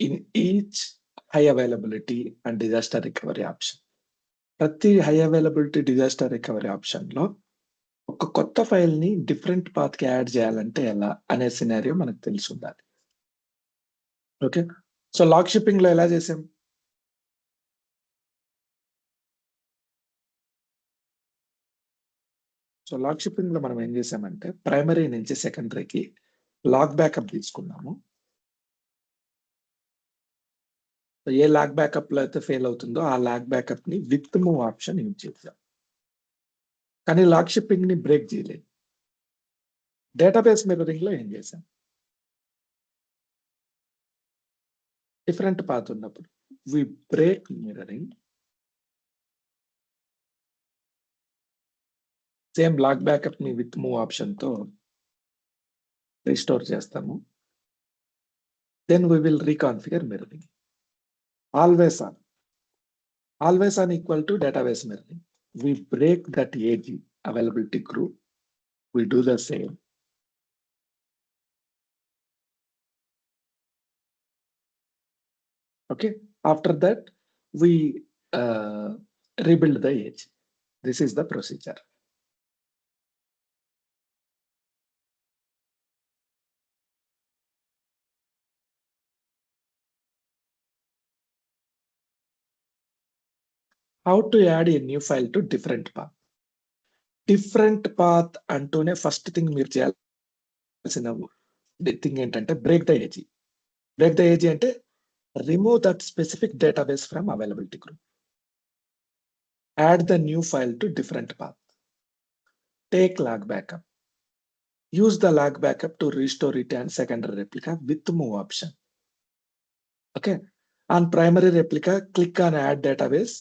in each high availability and disaster recovery option. ప్రతి high availability disaster recovery ఆప్షన్‌లో ఒక కొత్త ఫైల్‌ని డిఫరెంట్ పాత్‌కి యాడ్ చేయాలంటే ఎలా అనే సినారియో మనకు తెలిసుండాలి. ఓకే. సో, లాగ్ షిప్పింగ్‌లో ఎలా చేసాం? సో, లాగ్ షిప్పింగ్‌లో మనం ఏం చేసామంటే ప్రైమరీ నుంచి సెకండరీకి లాగ్ బ్యాకప్ తీసుకున్నాము. ఏ లాగ్ బ్యాకప్‌లో అయితే ఫెయిల్ అవుతుందో ఆ లాగ్ బ్యాకప్‌ని విత్ మూవ్ ఆప్షన్ యూజ్ చేసాం. కానీ లాగ్ షిప్పింగ్‌ని బ్రేక్ చేయలేదు. డేటాబేస్ మిర్రరింగ్‌లో ఏం చేసాం? డిఫరెంట్ పాత్ ఉన్నప్పుడు we break mirroring. Same log బ్యాకప్‌ని విత్ మూవ్ ఆప్షన్‌తో రిస్టోర్ చేస్తాము. Then we will reconfigure mirroring. Always on. Always on equal to database mirroring. We break that AG availability group. We do the same. Okay. After that, we rebuild the AG. This is the procedure. How to add a new file to different path? Different path అంటూనే first thing మీరు చేయాల్సిన thing ఏంటంటే break the AG. Break the AG అంటే remove that specific database from availability group. Add the new file to different path. Take log backup. Use the log backup to restore it and secondary replica with move option. Okay. On primary replica, click on add database.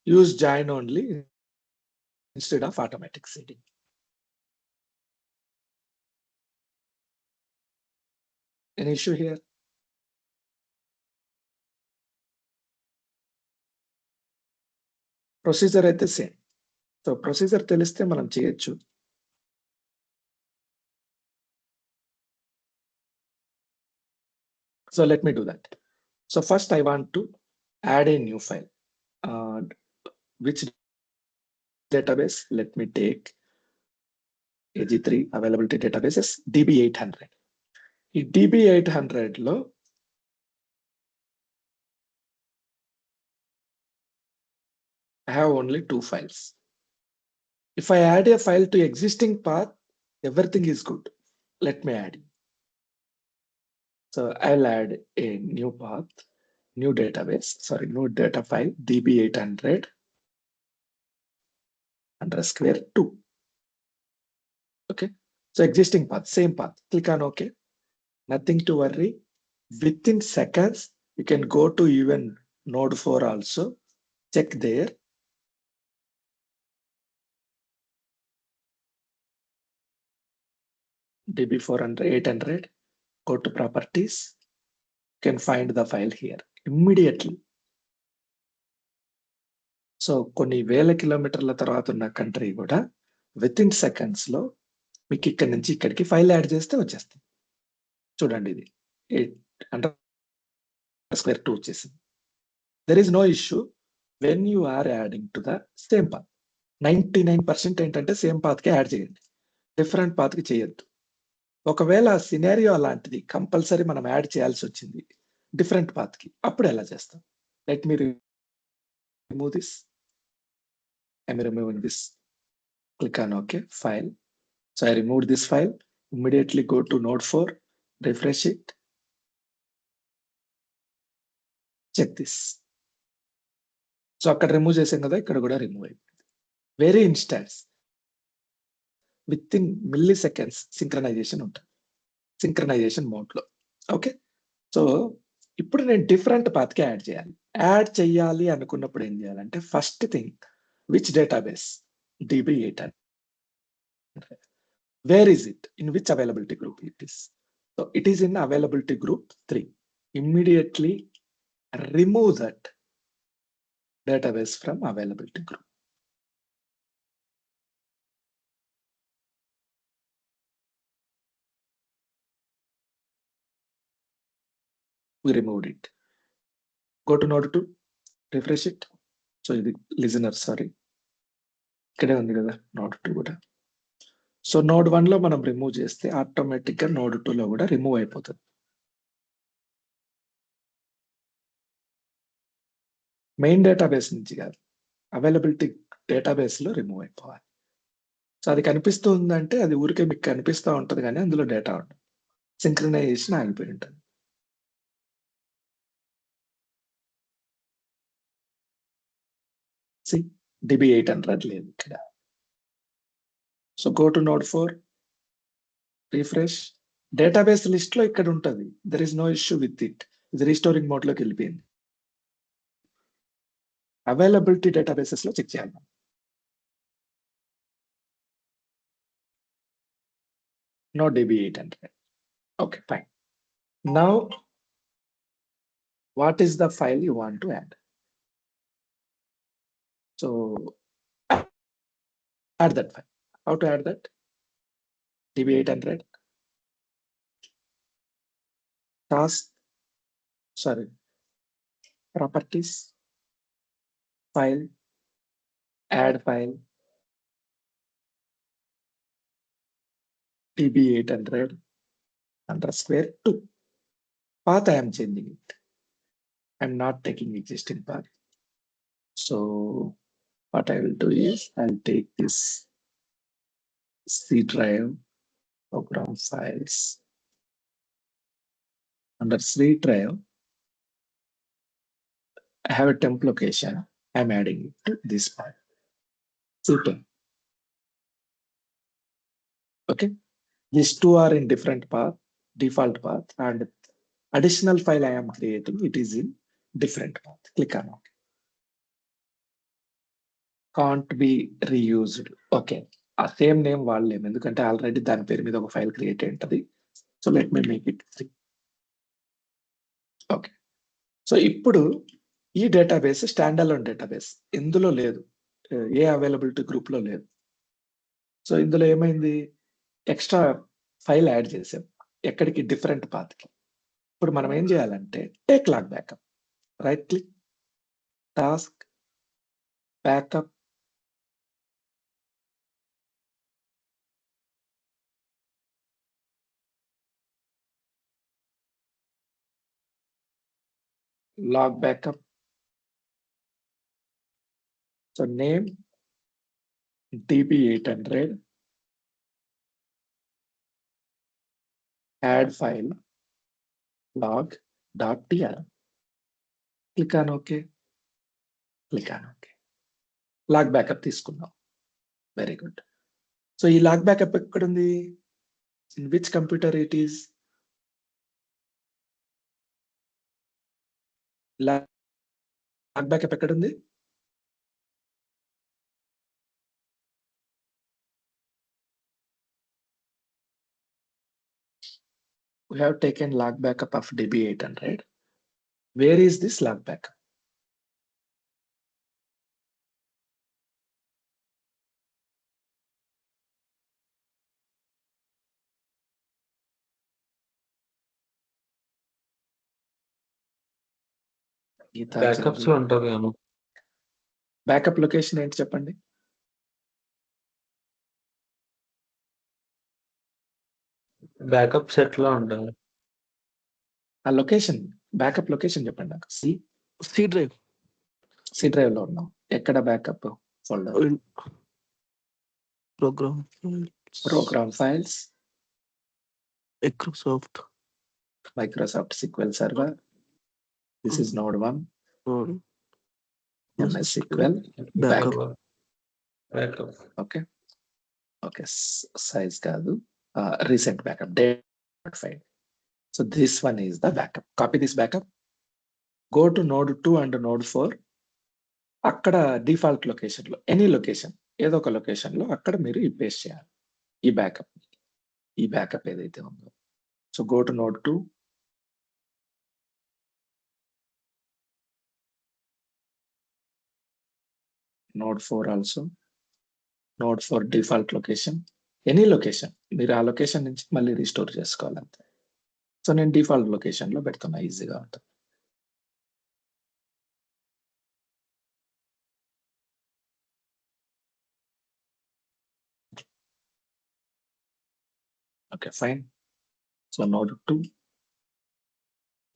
Use join only instead of automatic seeding. Any issue here? Procedure అయితే same. So procedure తెలిస్తే మనం చేయొచ్చు. So let me do that. So first I want to add a new file. Which database? Let me take AG3 availability databases DB800. ఈ DB800 లో I have only 2 files. If I add a file to existing path, everything is good. Let me add. So I'll add a new path, new database, new data file, DB800 underscore 2. Okay. So existing path, same path. Click on OK. Nothing to worry. Within seconds, you can go to even node 4 also. Check there. DB400, 800. Go to properties. You can find the file here immediately. So కొన్ని వేల కిలోమీటర్ల తర్వాత ఉన్న country కూడా within seconds లో మీకు ఇక్కడి నుంచి ఇక్కడికి ఫైల్ యాడ్ చేస్తే వచ్చేస్తుంది. చూడండి ఇది 800_2 వచ్చేసింది. There is no issue when you are adding to the same path. 99% ఏంటంటే సేమ్ పాత్కి యాడ్ చేయండి, డిఫరెంట్ పాత్కి చేయొద్దు. ఒకవేళ సినారియో అలాంటిది కంపల్సరీ మనం యాడ్ చేయాల్సి వచ్చింది డిఫరెంట్ పాత్కి, అప్పుడు ఎలా చేస్తాం? Let me remove this. I'm removing this. Click on OK, file. So I removed this file. Immediately go to node 4, refresh it. Check this. So అక్కడ రిమూవ్ చేసాం కదా, ఇక్కడ కూడా రిమూవ్ అయిపోయింది. Very instance, with in milli seconds synchronisation ఉంటుంది, synchronisation mode లో. Okay. సో ఇప్పుడు నేను డిఫరెంట్ పాత్ కి యాడ్ చేయాలి. యాడ్ చేయాలి అనుకున్నప్పుడు ఏం చేయాలంటే first thing, which database? DB800. Where is it? In which availability group it is? So it is in availability group 3. Immediately remove that database from availability group. We removed it. Go to node 2, refresh it. So ఇది listener, sorry. ఇక్కడే ఉంది కదా node 2 కూడా. So node 1 లో మనం remove చేస్తే automatic గా node 2 లో కూడా రిమూవ్ అయిపోతుంది. మెయిన్ డేటాబేస్ నుంచి కాదు, అవైలబిలిటీ డేటాబేస్ లో రిమూవ్ అయిపోవాలి. సో అది కనిపిస్తూ ఉందంటే అది ఊరికే మీకు కనిపిస్తూ ఉంటది కానీ అందులో డేటా ఉంటుంది. సింక్రనైజేషన్ ఆగిపోయి ఉంటుంది. DB800 లేదు ఇక్కడ. So go to node 4, refresh. Database list లో ఇక్కడ ఉంటుంది. There is no issue with it. ఇది రీస్టోరింగ్ మోడ్ లోకి వెళ్ళిపోయింది. అవైలబిలిటీ డేటాబేసెస్ లో చెక్ చేయాలి. No DB800. Okay, fine. Now, what is the file you want to add? So, add that file. How to add that? DB800. Task. Sorry. Properties. File. Add file. DB800 _2. Path I am changing it. I'm not taking existing path. So what I will do is I'll take this C drive program files. Under C drive, I have a temp location. I'm adding it to this file. C10. Okay. These two are in different path, default path, and additional file I am creating, it is in different path. Click on OK. Can't be reused. Okay. A same name వాడలేము ఎందుకంటే already దాని పేరు మీద ఒక file create అయింటది. So let me make it 3. Okay. సో ఇప్పుడు ఈ డేటాబేస్ స్టాండ్ అలోన్ డేటాబేస్, ఇందులో లేదు, ఏ అవైలబిలిటీ గ్రూప్ లో లేదు. సో ఇందులో ఏమైంది, ఎక్స్ట్రా ఫైల్ యాడ్ చేసాం. ఎక్కడికి, డిఫరెంట్ పాత్ కి. ఇప్పుడు మనం ఏం చేయాలంటే take log backup. Right click, task, backup. log backup. So name DB800, add file log.tr. Click on OK. Click on OK. Log backup తీసుకున్నాం. Very good. So ఈ log backup ఎక్కడ ఉంది? In which computer it is? Log backup ఎక్కడ ఉంది? We have taken log backup of DB800. Where is this log backup? Backups లో ఉంటదేమో. Backup location ఏంటి చెప్పండి? బ్యాకప్ సెట్ లో ఉంటుంది. ఆ లొకేషన్, బ్యాకప్ లొకేషన్ చెప్పండి నాకు. C drive. సి డ్రైవ్ లో ఉన్నాం. ఎక్కడ backup folder? Programme files, Microsoft SQL server. This is node 1. MS SQL backup. Okay. Okay. Size కాదు, recent backup, date file. So this one is the backup. Copy this backup. Go to node 2 and node 4. అక్కడ default location లో, any location, ఏదో ఒక location లో అక్కడ మీరు ఈ paste చేయాలి ఈ బ్యాకప్ ఏదైతే ఉందో. So go to node 2, node 4 also, node 4 default location, any location, మీరు ఆ లొకేషన్ నుంచి మళ్ళీ రీస్టోర్ చేసుకోవాలంతే. సో నేను డిఫాల్ట్ లొకేషన్ లో పెడుతున్నా, ఈజీగా ఉంటుంది. Okay, fine. So node 2,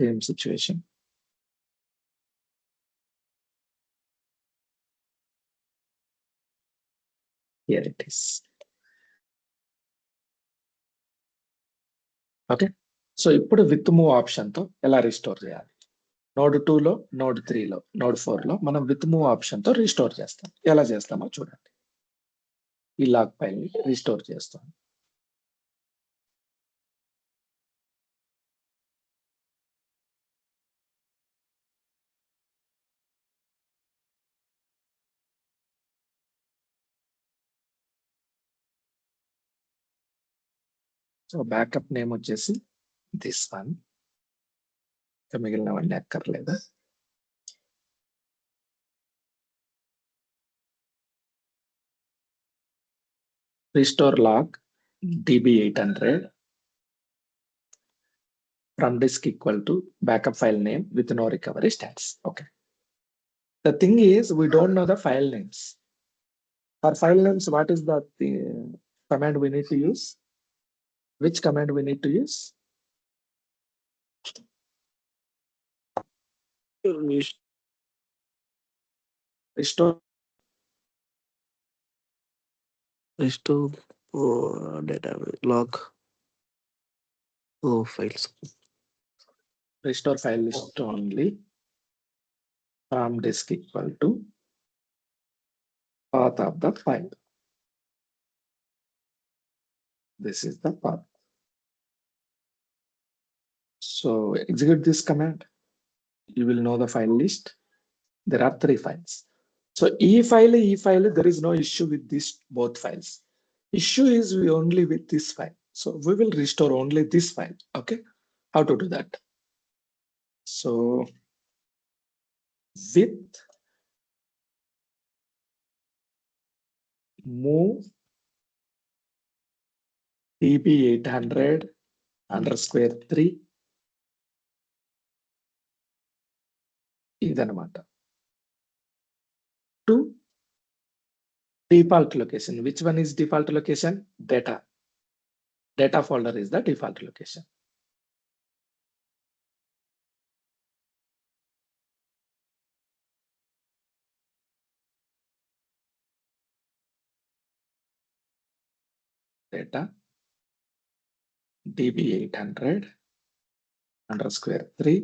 same situation. Here it is. Okay. సో ఇప్పుడు విత్ మూవ్ ఆప్షన్‌తో ఎలా రిస్టోర్ చేయాలి? నోడ్ 2లో, నోడ్ 3లో, నోడ్ 4లో మనం విత్ మూవ్ ఆప్షన్‌తో రిస్టోర్ చేస్తాం. ఎలా చేస్తామో చూడండి. ఈ లాగ్ ఫైల్‌ని రిస్టోర్ చేస్తాం. సో బ్యాకప్ నేమ్ వచ్చేసి దిస్ వన్. ఇంకా మిగిలినవన్నీ అక్కర్లేదు. Restore log db800 from disk equal to backup file name with no recovery stats. Okay. The thing is, we don't know the file names. For file names, what is the command we need to use? Which command we need to use? Restore data log files. Restore file list only from disk equal to path of the file. This is the path. So execute this command. You will know the file list. There are 3 files. So e file, there is no issue with these both files. Issue is only with this file. So we will restore only this file. Okay. How to do that? So with move db800 underscore 3 ఇదన్నమాట. To default location. Which one is default location? Data. Data folder is the default location. Data db800 underscore 3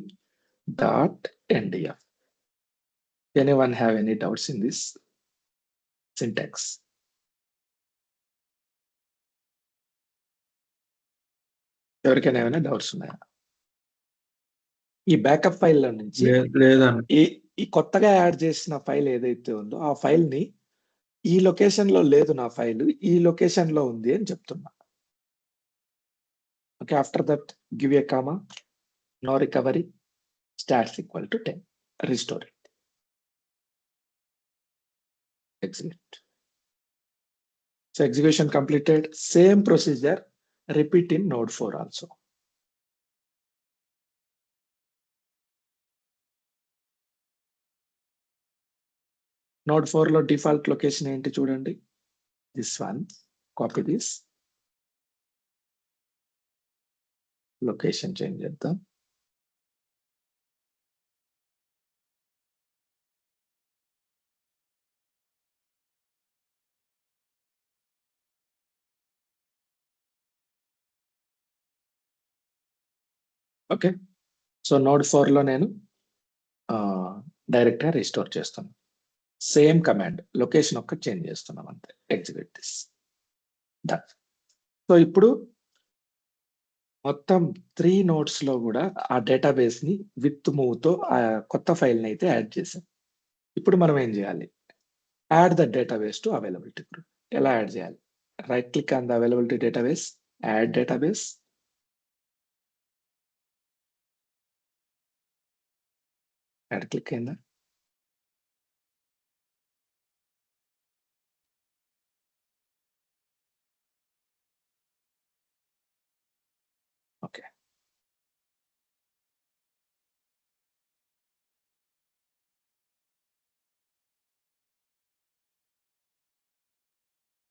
dot ndf. Anyone have any doubts in this syntax? ఎవరికైనా ఏమైనా doubts ఉన్నాయా? ఈ backup ఫైల్లో నుంచి లేదండి. ఈ కొత్తగా యాడ్ చేసిన ఫైల్ ఏదైతే ఉందో ఆ ఫైల్ ని ఈ లొకేషన్ లో లేదు, నా ఫైల్ ఈ లొకేషన్ లో ఉంది అని చెప్తున్నా. Okay. After that give a comma, no recovery, stats equal to 10. Restore it. Execute. So execution completed. Same procedure repeat in node 4 also. Node 4 లో డిఫాల్ట్ లొకేషన్ ఏంటి చూడండి. This one. Copy this. Location change చేద్దాం. Okay. So node 4 లో నేను direct గా restore చేస్తాను. Same command, location ఒక్క change చేస్తున్నాం అంతే. Execute this. డన్. సో ఇప్పుడు మొత్తం 3 నోడ్స్ లో కూడా ఆ డేటాబేస్ ని విత్ మూవ్ తో ఆ కొత్త ఫైల్ ని అయితే యాడ్ చేసాం. ఇప్పుడు మనం ఏం చేయాలి? Add the database to availability group. ఎలా యాడ్ చేయాలి? Right click on the availability database, add database. Add click అయిందా? Okay.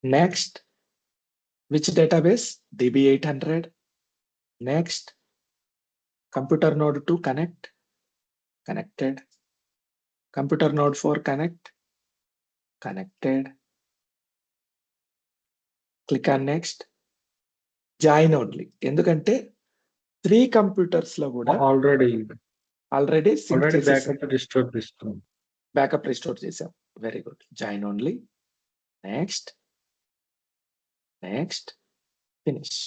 Next Which database? DB800. Next, computer node 2 connect, connected. Computer node 4 connect, connected. Click on next. Join only. ఎందుకంటే 3 computers లో కూడా already already sync చేసేసాం. Backup restore చేస్తాం. Backup restore చేసాం. Very good. Join only. Next, next, finish.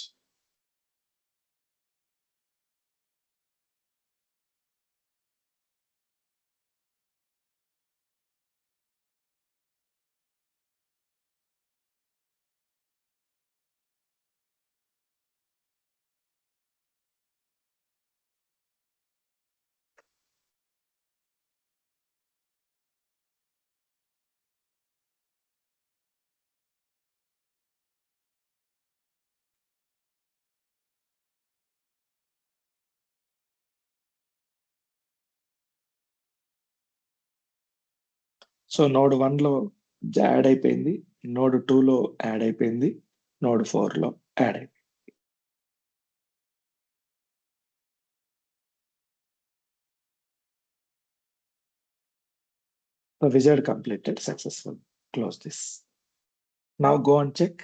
So node 1 లో add అయిపోయింది, node 2 లో add అయిపోయింది, నోడ్ 4 లో యాడ్ అయిపోయింది. The wizard completed successful. Close this. Now go and check.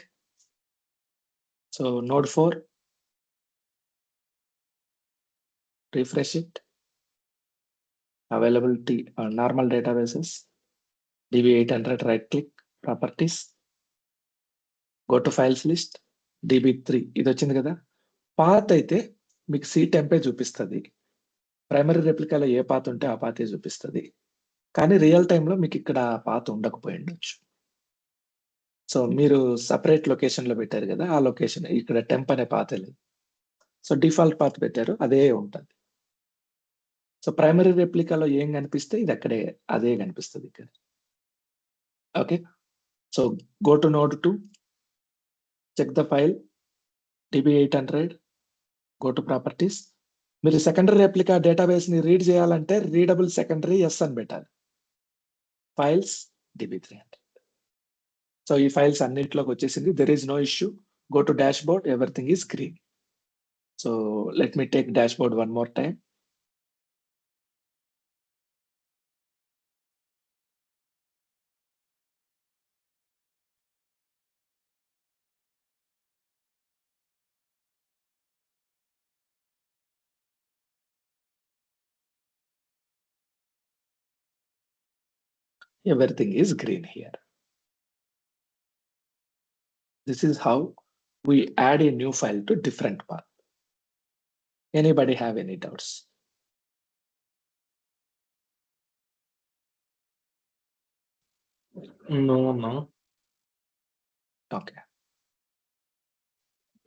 So node 4, refresh it. Availability normal databases. DB800, right click, properties. Go to files list. DB3 ఇది వచ్చింది కదా. Path అయితే మీకు C tempeh చూపిస్తుంది. Primary రెప్లికాలో ఏ path ఉంటే ఆ పాతే చూపిస్తుంది. కానీ రియల్ టైంలో మీకు ఇక్కడ పాత్ ఉండకపోయి ఉండొచ్చు. సో మీరు సపరేట్ లొకేషన్ లో పెట్టారు కదా, ఆ లొకేషన్ ఇక్కడ టెంప్ అనే పాత్ లేదు. సో డిఫాల్ట్ పాత్ పెట్టారు, అదే ఉంటుంది. సో ప్రైమరీ రెప్లికాలో ఏం కనిపిస్తే ఇది అక్కడే అదే కనిపిస్తుంది ఇక్కడ. Okay, so go to node 2, check the file DB800, go to properties. మీరు సెకండరీ రెప్లికా డేటాబేస్ ని రీడ్ చేయాలంటే రీడబుల్ సెకండరీ ఎస్ అని పెట్టాలి. Files DB300. సో ఈ ఫైల్స్ అన్నింటిలోకి వచ్చేసింది. There is no issue. Go to dashboard, everything is green. So let me take dashboard one more time. Everything is green here. This is how we add a new file to different path. Anybody have any doubts? No. Okay.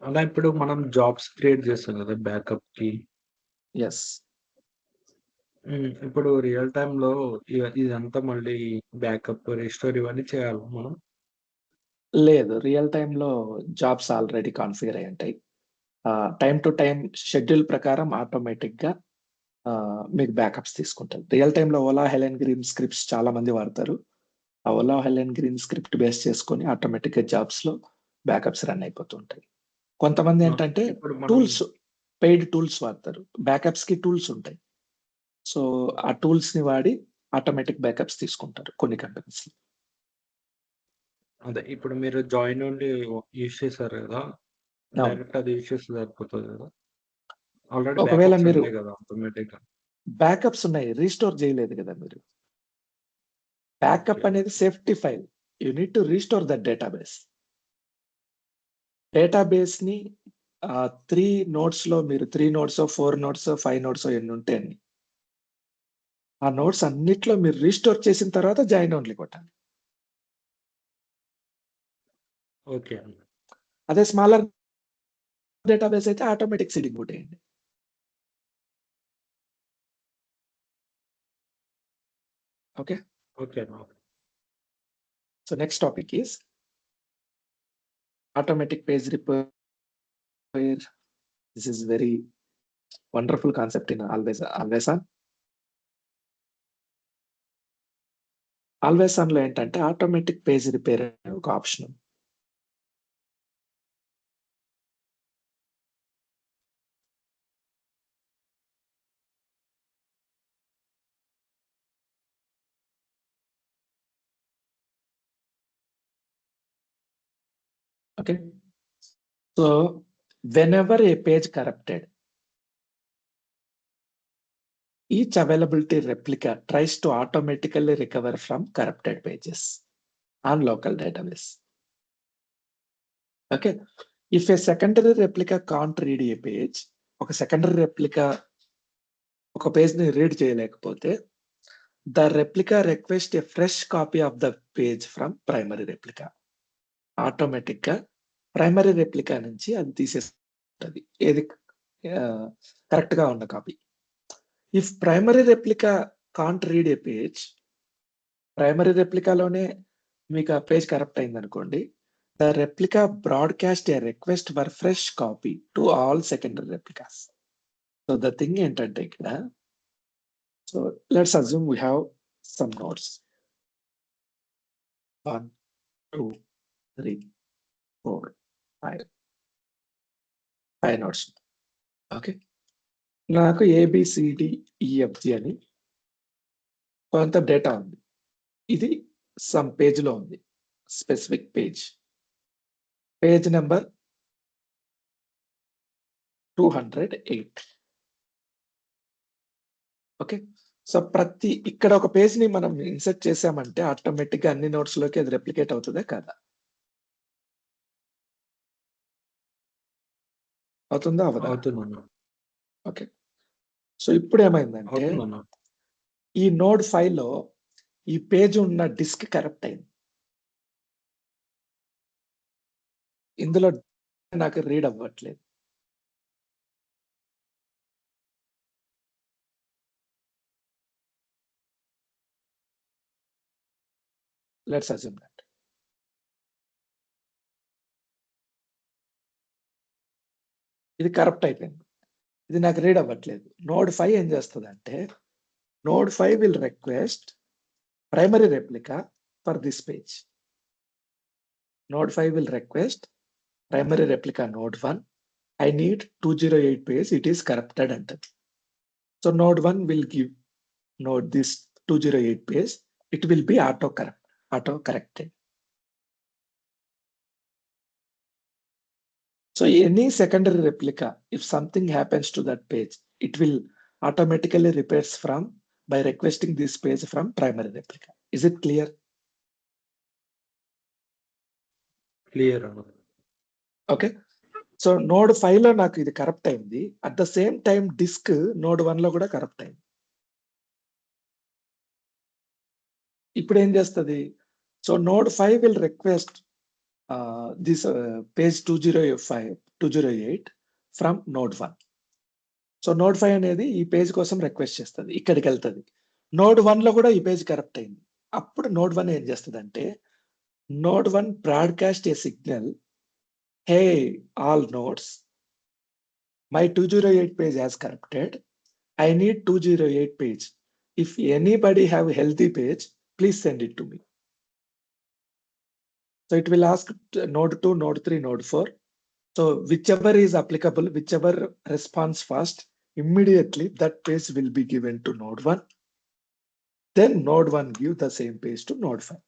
అలా ఇప్పుడు మనం jobs create చేస్తాం కదా backup కి. Yes. ఇప్పుడు real time లో ఇదంతా మళ్ళీ బ్యాకప్ రిస్టోర్ ఇవన్నీ చేయాలి మనం. లేదు, రియల్ టైంలో జాబ్స్ ఆల్రెడీ కాన్ఫిగర్ అయి ఉంటాయి. టైం టు టైం షెడ్యూల్ ప్రకారం ఆటోమేటిక్ గా మీకు బ్యాకప్స్ తీసుకుంటారు. రియల్ టైంలో ఓలా హెలెన్ గ్రీన్ స్క్రిప్ట్స్ చాలా మంది వాడతారు. ఆ Ola Helen green script base చేసుకొని ఆటోమేటిక్ గా జాబ్స్ లో బ్యాకప్స్ రన్ అయిపోతుంటాయి. కొంతమంది ఏంటంటే ఇప్పుడు టూల్స్, పెయిడ్ టూల్స్ వాడతారు. బ్యాకప్స్ కి టూల్స్ ఉంటాయి. సో ఆ టూల్స్ ని వాడి ఆటోమేటిక్ బ్యాకప్స్ తీసుకుంటారు కొన్ని కంపెనీస్. అదే ఇప్పుడు మీరు జాయిన్ నుండి యూజ్ చేశారు కదా, డైరెక్ట్ అది యూజ్ చేస్తే సరిపోతుంది కదా. ఆల్రెడీ ఒకవేళ మీరు కదా ఆటోమేటిక్ గా బ్యాకప్స్ ఉన్నాయి, రీస్టోర్ చేయలేదు కదా మీరు. బ్యాకప్ అనేది safety file. You need to restore that database. Database ని 3 నోట్స్ లో మీరు 3 నోట్స్ 4 నోట్స్ 5 నోట్స్ ఎన్ని ఉంటే అన్ని, ఆ నోట్స్ అన్నిట్లో మీరు రీస్టోర్ చేసిన తర్వాత జాయిన్ ఓన్లీ కొట్టాలి. ఓకే. అదే స్మాలర్ డేటాబేస్ అయితే ఆటోమేటిక్ సీడింగ్ కొట్టేయండి. Okay. Okay. So next topic is automatic page repair. This is very wonderful concept in Always On. Always On లో ఏంటంటే ఆటోమేటిక్ పేజ్ రిపేర్ అనే ఒక option. Okay. So whenever a page corrupted, each availability replica tries to automatically recover from corrupted pages on local database. Okay. If a secondary replica can't read a page, ఒక secondary replica ఒక page ని read చేయలేకపోతే, the replica requests a fresh copy of the page from primary replica. Automatic గా primary replica నుంచి అది తీసేస్తుంది ఏది correct గా ఉన్న copy. If primary replica can't read a page, primary రెప్లికాలోనే మీకు ఆ పేజ్ కరప్ట్ అయింది అనుకోండి, the replica broadcast a request for fresh copy to all secondary replicas. So the thing ఏంటంటే ఇక్కడ, so let's assume we have some notes 1 2 3 4 5 notes. Okay, నాకు ABCDEFG అని కొంత డేటా ఉంది. ఇది సమ్ పేజ్ లో ఉంది, specific page number 208. Okay, so ఇక్కడ ఒక పేజ్ ని మనం ఇన్సర్ట్ చేసామంటే ఆటోమేటిక్ గా అన్ని నోట్స్ లోకి అది రెప్లికేట్ అవుతుందా కాదా? అవుతుందా అవదా? అవుతుందన్న. ఓకే, సో ఇప్పుడు ఏమైందంటే అవుతుందన్న. ఈ నోడ్ 5 లో ఈ పేజ్ ఉన్న డిస్క్ కరప్ట్ అయింది. ఇందులో నాకు రీడ్ అవ్వట్లేదు. Let's assume that. ఇది కరప్ట్ అయిపోయింది, ఇది నాకు రీడ్ అవ్వట్లేదు. నోడ్ 5 ఏం చేస్తుందంటే, node 5 will request primary replica for this page. Node 5 will request primary replica node 1, I need 208 page, it is corrupted అంటది. So node 1 will give node this 208 page, it will be auto corrected. So any secondary replica, if something happens to that page, it will automatically repairs by requesting this page from primary replica. Is it clear? Clear అన్న. Okay, so node 5 లో నాకు ఇది corrupt అయింది. At the same time disk node 1 లో కూడా corrupt అయింది. ఇప్పుడు ఏం చేస్తుంది? So node 5 will request this page 208 from node 1. So node 5 అనేది ఈ పేజ్ కోసం రిక్వెస్ట్ చేస్తుంది, ఇక్కడికి వెళ్తుంది. నోడ్ 1 లో కూడా ఈ పేజ్ కరప్ట్ అయింది. అప్పుడు నోడ్ 1 ఏం చేస్తుంది అంటే, node 1 broadcast A signal, hey all nodes, my 208 page has corrupted, I need 208 page, if anybody have healthy page please send it to me. So it will ask node 2, node 3, node 4. So whichever is applicable, whichever responds fast, immediately that page will be given to node 1. Then node 1 give the same page to node 5.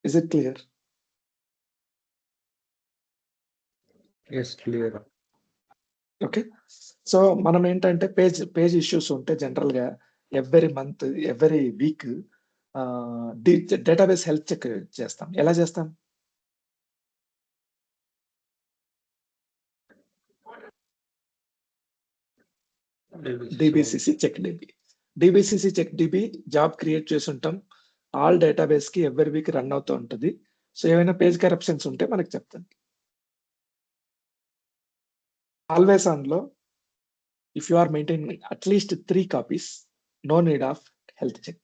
Is it clear? Yes clear. Okay, so మనం ఏంటంటే page issues ఉంటే general గా every month, every week database health check చేస్తాం. ఎలా చేస్తాం? DBCC check DB. DBCC check DB job create చేసి ఉంటాం. All database కి ఎవ్రీ వీక్ రన్ అవుతూ ఉంటుంది. సో ఏమైనా పేజ్ కరప్షన్స్ ఉంటే మనకు చెప్తుంది. ఆల్వేస్ ఆన్ లో if you are maintaining at least 3 copies, no need of health check.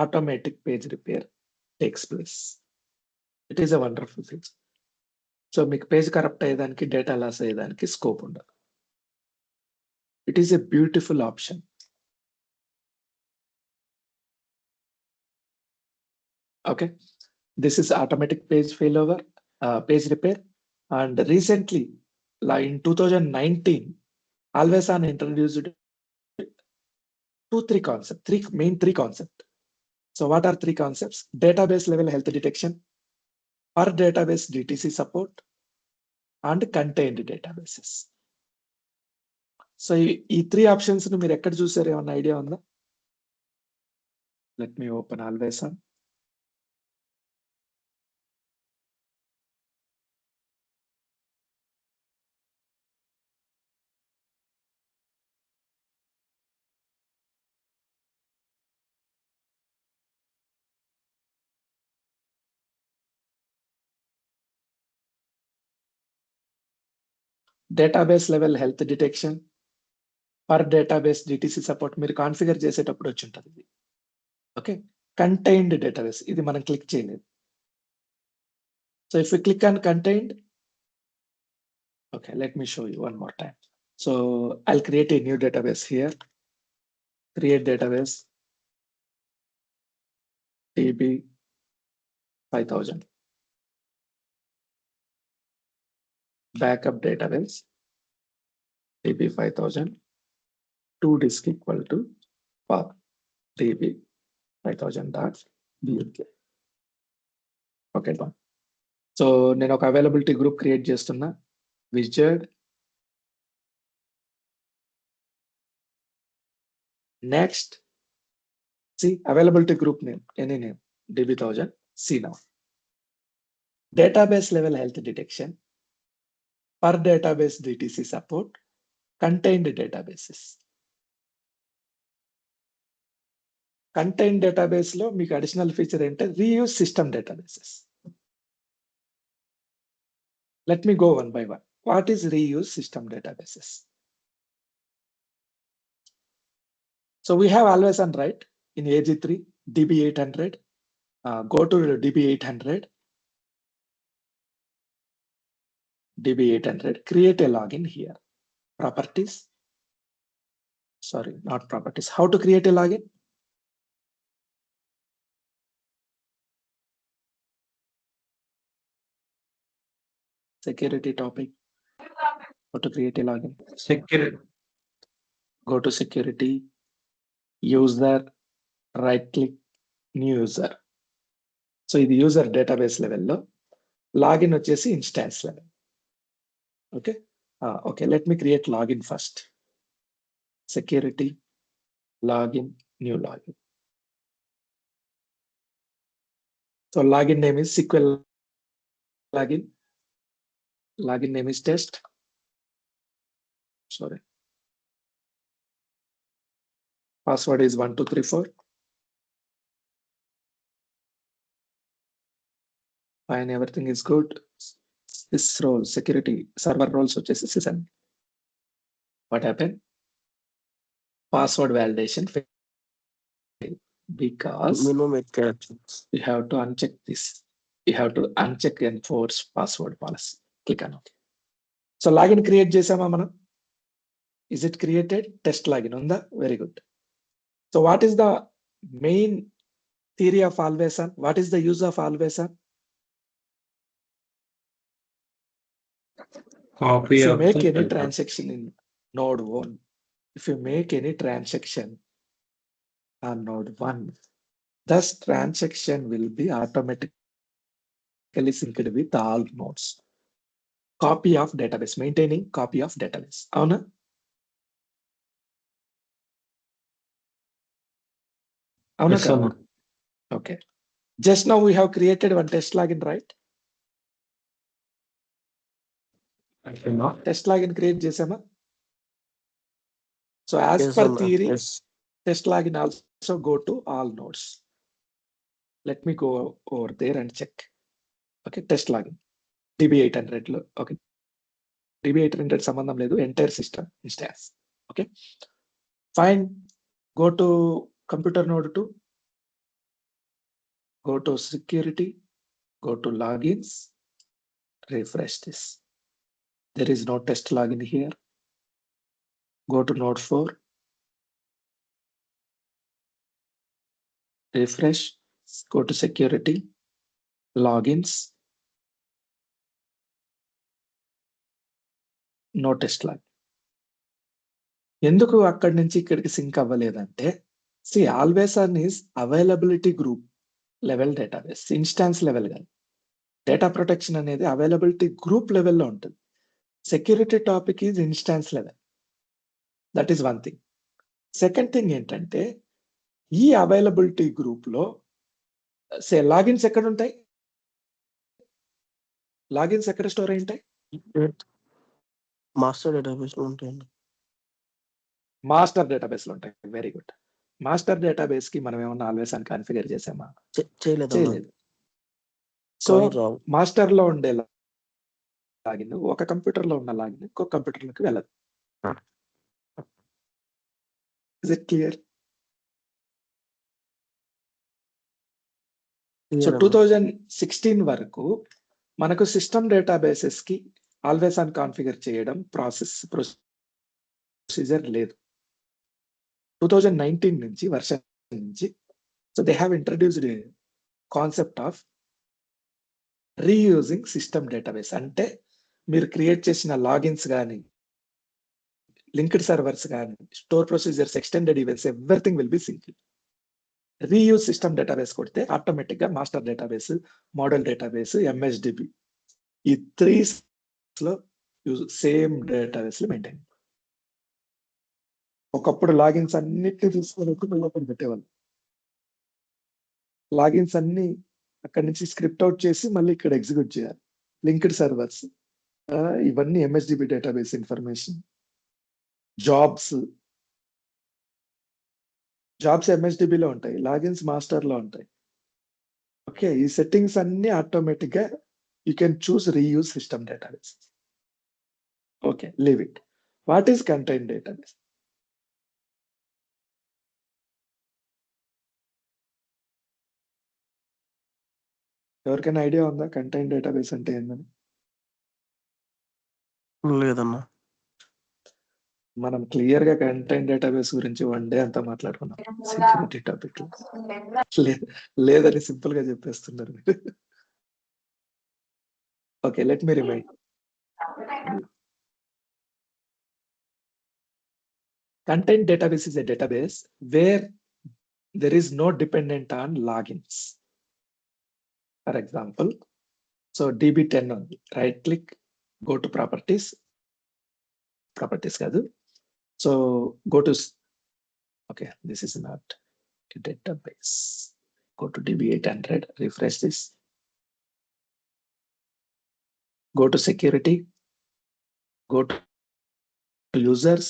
Automatic page repair takes place. It is a wonderful feature. So మీకు page corrupt అయ్యేదానికి, data loss అయ్యేదానికి scope ఉండదు. It is a beautiful option. Okay, this is automatic page failover, page repair, and recently in 2019 Always On introduced three main concepts. So what are three concepts? Database level health detection, per database DTC support, and contained databases. So ఈ three options ను మీరు ఎక్కడ చూసారు, ఏమన్నా idea ఉందా? Let me open always on. Database level health detection, per database DTC support మీరు configure చేసేటప్పుడు వచ్చి ఉంటుంది ఇది. ఓకే, కంటైన్డ్ డేటాబేస్ ఇది మనం క్లిక్ చేయలేదు. So if you click on contained, okay, let me show you one more time. So I'll create a new database here. Create database TB 5000. Backup database TB 5000. To disk equal to path TB 5000.buk. Okay, done. So నేను ఒక availability group create చేస్తున్నా. Wizard. Next, see availability group name, any name, DB1000. See now. Database level health detection, per database DTC support, contained databases. Contained database లో మీకు additional feature ఏంటంటే reuse system databases. Let me go one by one. What is reuse system databases? So we have always on right in AG3 DB800. Go to DB800. DB800. Create a login here. Properties. Sorry, not properties. How to create a login? Security topic. How to create a login? Security. Go to security, user, right click, new user. So ఇది user database లెవెల్లో, login వచ్చేసి instance level. Okay okay, let me create login first. Security, login, new login. So login name is SQL login. Login name is test. Sorry. Password is 1234. Fine, everything is good. This role, security, server roles వచ్చేసి season. What happened? Password validation failed because minimum captions. you have to uncheck this. You have to uncheck enforce password policy. Click on OK. So login create చేసామా మనం? Is it created? Test login ఉందా? Very good. So what is the main theory of always on? What is the use of always on? Copy If you of make the any data. transaction in node 1, if you make any transaction on node 1, this transaction will be automatically synced with all nodes. Copy of database, maintaining copy of database. అవునా? అవునా Yes, కదా? sir. Okay. Just now we have created one test login, right? Okay, no. Test login create చేసామా? So as Yes, per Anna. theory, Yes. test login also go to all nodes. Let me go over there and check. Okay, test login. DB800 లో. Okay. DB800 సంబంధం లేదు, entire system instance. Okay fine. Go to computer node 2. Go to security. Go to logins. Refresh this. There is no test login here. Go to node 4. Refresh. Go to security. Logins. No test login. ఎందుకు అక్కడి నుంచి ఇక్కడికి sync అవ్వలేదంటే See, always on is availability group level database, instance level కాదు. Data protection అనేది availability group లెవెల్లో ఉంటుంది. Security topic is instance level. That is one thing. Second thing ఏంటంటే ఈ అవైలబిలిటీ గ్రూప్ లో లాగిన్స్ ఎక్కడ ఉంటాయి? లాగిన్స్ ఎక్కడ స్టోర్ అయి ఉంటాయి? మాస్టర్ డేటాబేస్ లో ఉంటాయండి. మాస్టర్ డేటాబేస్ లో ఉంటాయి. Very good. మాస్టర్ డేటాబేస్ కి మనం ఏమన్నా ఆల్వేస్ అని కాన్ఫిగర్ చేసామా? చేయలేదు. సో మాస్టర్ లో ఉండే లాగిన్ ఒక కంప్యూటర్ లో ఉన్న లాగిన్ ఇంకో కంప్యూటర్ లోకి వెళ్ళదు. Is it clear? సో 2016 వరకు మనకు సిస్టమ్ డేటాబేసెస్ కి ఆల్వేస్ ఆన్ కాన్ఫిగర్ చేయడం ప్రొసీజర్ లేదు. 2019 నుంచి వర్షన్ నుంచి so they have introduced concept of reusing system database. అంటే మీరు క్రియేట్ చేసిన లాగిన్స్ కానీ లింక్డ్ సర్వర్స్ కానీ store procedures extended events everything will be sync. Reuse system database కొడితే ఆటోమేటిక్ గా master database, model database, MSDB ఈ 3 లో సేమ్ డేటాబేస్ లో మెయింటైన్. ఒకప్పుడు లాగిన్స్ అన్నిటిని తీసుకొని పెట్టేవాళ్ళు. లాగిన్స్ అన్ని అక్కడి నుంచి స్క్రిప్ట్ అవుట్ చేసి మళ్ళీ ఇక్కడ ఎగ్జిక్యూట్ చేయాలి. లింక్డ్ సర్వర్స్ ఇవన్నీ ఎంఎస్డిబి డేటాబేస్ ఇన్ఫర్మేషన్. జాబ్స్ ఎంఎస్డిబిలో ఉంటాయి, లాగిన్స్ మాస్టర్ లో ఉంటాయి. ఓకే, ఈ సెట్టింగ్స్ అన్ని ఆటోమేటిక్ గా you can choose reuse system database. Okay, leave it. What is contain database? ఎవరికైనా ఐడియా ఉందా కంటైన్ డేటాబేస్ అంటే ఏందని? లేదన్నా. మనం క్లియర్ గా కంటైన్ డేటాబేస్ గురించి 1 డే అంతా మాట్లాడుకున్నాం సెక్యూరిటీ టాపిక్ లో. లేదని సింపుల్ గా చెప్పేస్తున్నారు. Okay, let me remind. Content database is a database where there is no dependent on logins. For example, so DB10 only, right click, go to properties కాదు. So go to, okay, this is not a database. Go to DB800, refresh this. Go to security, go to users,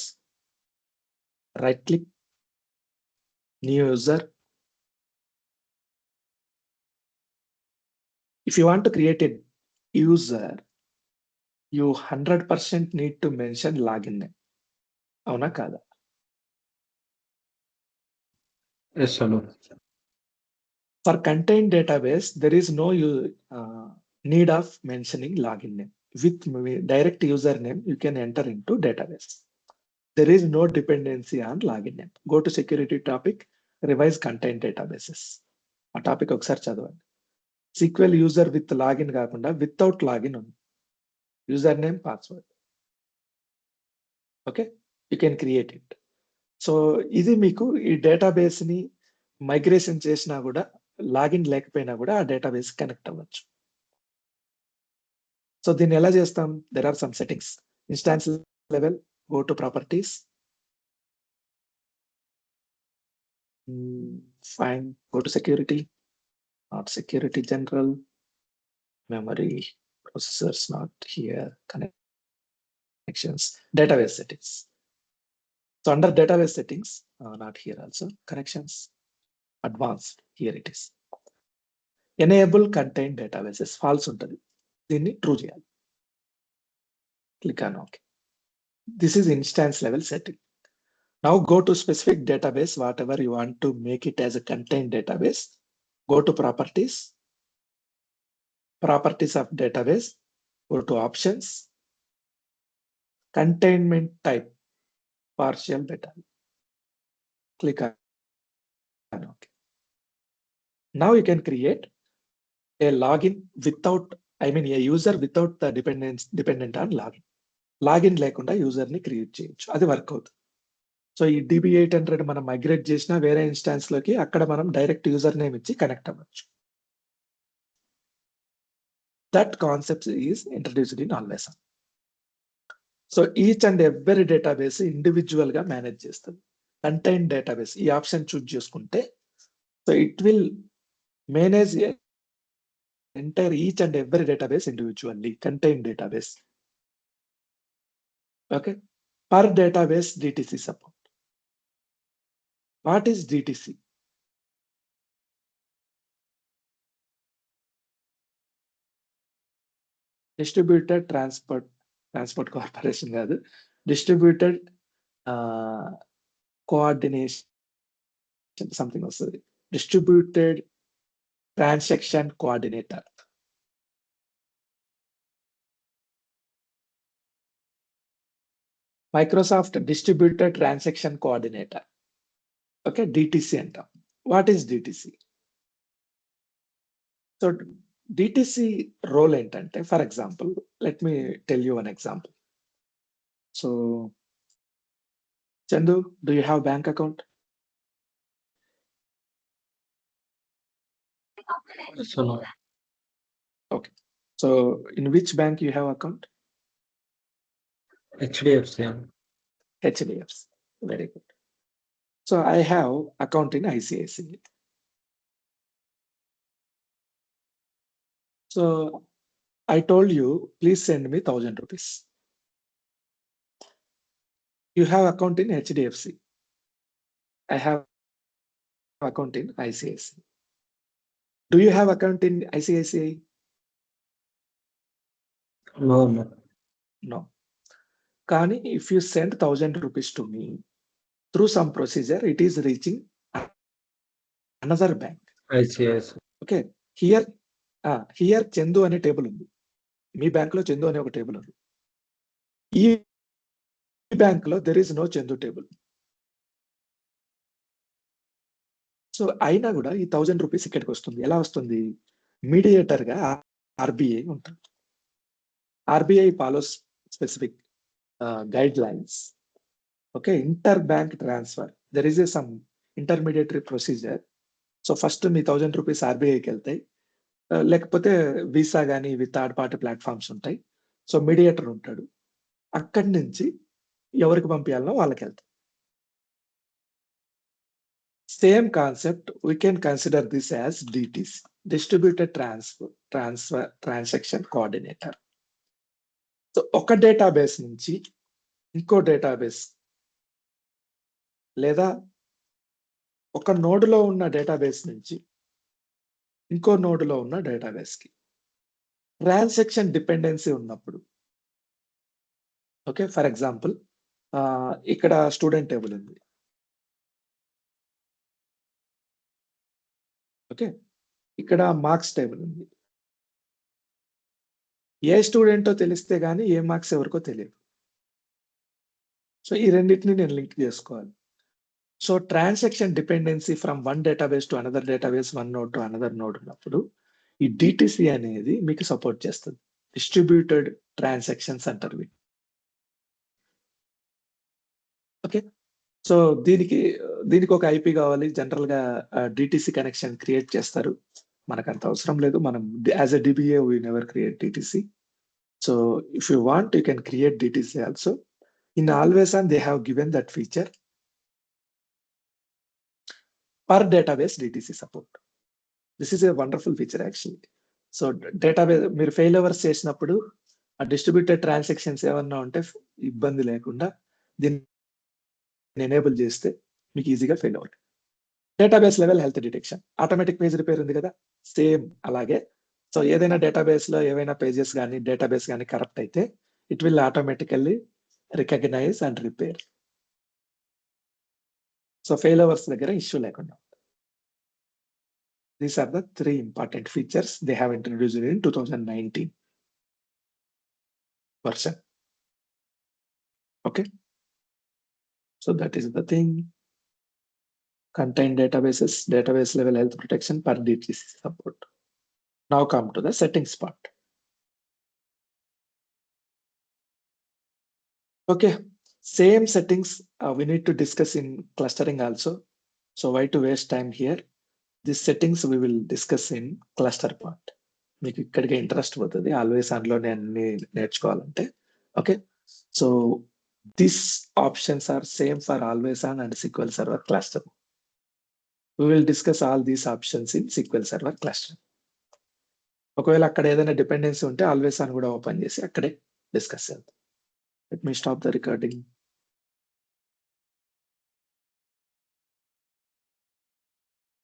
right click, new user. If you want to create a user, you 100% need to mention login name. అవునా కాదా? Yes, sir. For contained database, there is no need of mentioning login name. With direct username, you can enter into database. There is no dependency on login name. Go to security topic, revise contained databases. ఆ topic ఒకసారి చదవండి. SQL user with login కాకుండా without login ఉంది. User name, password. Okay, you can create it. So ఇది మీకు ఈ database ని migration చేసినా కూడా లాగిన్ లేకపోయినా కూడా ఆ డేటాబేస్ కనెక్ట్ అవ్వచ్చు. సో దీన్ని ఎలా చేస్తాం? There are some settings. Instance level, go to properties, fine, go to security, not security, general, memory, processors not here, connections, database settings. So under database settings, not here also, connections, advanced, here it is. Enable contained databases, false ఉంటుంది, దీన్ని true చేయాలి. Click on OK. This is instance level setting. Now go to specific database, whatever you want to make it as a contained database. Go to properties of database, go to options, containment type, partial beta. Click on OK. Now you can create a login without, a user without the dependent on login. Login లేకుండా user ని create చేయొచ్చు. అది work అవుతుంది. So ఈ DB800 మనం migrate చేసినా వేరే instance లోకి అక్కడ మనం డైరెక్ట్ యూజర్ నేమ్ ఇచ్చి కనెక్ట్ అవ్వచ్చు. That concept is introduced in always. So each and every database individual గా మేనేజ్ చేస్తుంది. కంటైన్ డేటాబేస్ ఈ ఆప్షన్ చూజ్ చేసుకుంటే so it will manage entire each and every database individually. Contain database. Okay. Per database DTC support. What is DTC? Distributed Transport Corporation కాదు. Distributed Coordination something వస్తుంది. Distributed Transaction Coordinator. Microsoft Distributed Transaction Coordinator. Okay, DTC అంటాం. What is DTC? So DTC role ఏంటంటే, for example let me tell you one example. So Chandu, do you have bank account? So no. Okay. So in which bank you have account? HDFC. HDFC. Very good. So I have account in ICICI. So I told you, please send me 1,000 rupees. You have account in HDFC. I have account in ICICI. Do you have account in ICICI? No, no. No. Kani, if you send 1,000 rupees to me, through some procedure, it is reaching another bank. ICICI. Okay. Here Chandu అనే table ఉంది. మీ bank లో చందు అనే ఒక table ఉంది. ఈ bank లో there is no చందు table. So అయినా కూడా ఈ 1,000 రూపీస్ ఇక్కడికి వస్తుంది. ఎలా వస్తుంది? మీడియేటర్ గా RBI ఉంటుంది. RBI follows specific guidelines. Okay. Inter bank transfer there is some intermediatory procedure. So first మీ 1,000 రూపీస్ RBIకి వెళ్తాయి. లేకపోతే వీసా కానీ ఇవి థర్డ్ పార్టీ ప్లాట్ఫామ్స్ ఉంటాయి. సో మీడియేటర్ ఉంటాడు. అక్కడి నుంచి ఎవరికి పంపించాలనో వాళ్ళకి వెళ్తాయి. Same concept we can consider this as DTC, distributed transaction coordinator. సో ఒక డేటాబేస్ నుంచి ఇంకో డేటాబేస్ లేదా ఒక నోడులో ఉన్న డేటాబేస్ నుంచి ఇంకో నోడులో ఉన్న డేటాబేస్ కి ట్రాన్సాక్షన్ డిపెండెన్సీ ఉన్నప్పుడు, ఓకే, ఫర్ ఎగ్జాంపుల్ ఇక్కడ స్టూడెంట్ టేబుల్ ఉంది. ఓకే. ఇక్కడ మార్క్స్ టేబుల్ ఉంది. ఏ స్టూడెంటో తెలిస్తే గానీ ఏ మార్క్స్ ఎవరికో తెలియదు. సో ఈ రెండింటిని నేను లింక్ చేసుకోవాలి. So transaction dependency from one database to another database, one node to another node ఉన్నప్పుడు ఈ DTC అనేది మీకు సపోర్ట్ చేస్తుంది. డిస్ట్రిబ్యూటెడ్ ట్రాన్సాక్షన్స్ అంటారు వీటి. ఓకే. సో దీనికి ఒక IP కావాలి. జనరల్ గా DTC కనెక్షన్ క్రియేట్ చేస్తారు. మనకు అంత అవసరం లేదు. మనం as a DBA we never create DTC. So if you want, you can create DTC also. In Always On, they have given that feature. Per database DTC support. This is a wonderful feature actually. So database మీరు fail overs చేసినప్పుడు ఆ distributed transactions ఏమన్నా ఉంటే ఇబ్బంది లేకుండా దీన్ని enable చేస్తే మీకు ఈజీగా ఫెయిల్ అవుతుంది. Database level health detection, automatic page repair ఉంది కదా, సేమ్ అలాగే. సో ఏదైనా డేటాబేస్ లో ఏవైనా పేజెస్ కానీ డేటాబేస్ కానీ కరప్ట్ అయితే it will automatically recognize and repair. So failovers దగ్గర ఇష్యూ లేకుండా. These are the 3 important features they have introduced in 2019 version. Okay. So that is the thing. Contain databases, database level health protection per DTC support. Now come to the settings part. Okay. Same settings we need to discuss in clustering also. So why to waste time here? These settings we will discuss in cluster part. మీకు ఇక్కడికి interest పోతుంది always ఆన్లోనే అన్ని నేర్చుకోవాలంటే. Okay, so this options are same for always on and SQL server cluster. We will discuss all these options in SQL server cluster. ఒకవేళ అక్కడ ఏదైనా dependency ఉంటే ఆల్వేస్ ఆన్ కూడా ఓపెన్ చేసి అక్కడే డిస్కస్ చేద్దాం. Let me stop the recording.